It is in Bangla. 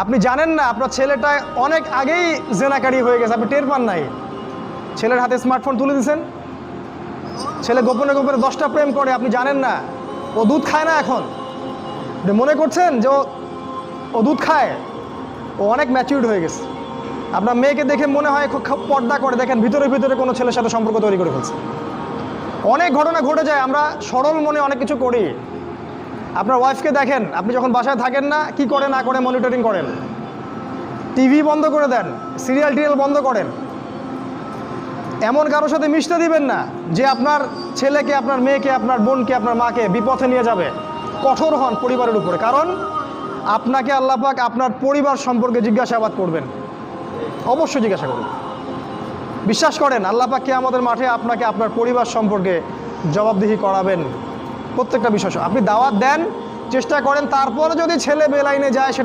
আপনি জানেন না আপনার ছেলেটা অনেক আগেই জেনাকারী হয়ে গেছে, আপনি টের পান নাই। ছেলের হাতে স্মার্টফোন তুলে দিয়েছেন, ছেলে গোপনে গোপনে 10টা প্রেম করে, আপনি জানেন না। ও দুধ খায় না এখন, মনে করছেন যে ও দুধ খায়, ও অনেক ম্যাচিউরড হয়ে গেছে। আপনার মেয়েকে দেখে মনে হয় খুব পর্দা করে, দেখেন ভিতরে ভিতরে কোনো ছেলের সাথে সম্পর্ক তৈরি করে ফেলছে। অনেক ঘটনা ঘটে যায়, আমরা সরল মনে অনেক কিছু করি। আপনার ওয়াইফকে দেখেন, আপনি যখন বাসায় থাকেন না, কি করে না করে মনিটরিং করেন, টিভি বন্ধ করে দেন, সিরিয়াল টিরিয়াল বন্ধ করেন। এমন কারোর সাথে মিশতে দিবেন না যে আপনার ছেলেকে, আপনার মেয়েকে, আপনার বোনকে, আপনার মাকে বিপথে নিয়ে যাবে। কঠোর হন পরিবারের উপরে, কারণ আপনাকে আল্লাহ পাক আপনার পরিবার সম্পর্কে জিজ্ঞাসাবাদ করবেন, অবশ্যই জিজ্ঞাসা করবেন। বিশ্বাস করেন আল্লাহ পাক কিয়ামতের মাঠে আপনাকে আপনার পরিবার সম্পর্কে জবাবদিহি করাবেন প্রত্যেকটা বিষয়। আপনি দাওয়াত দেন, চেষ্টা করেন, তারপরে যদি ছেলে বেলাইনে যায় সেটা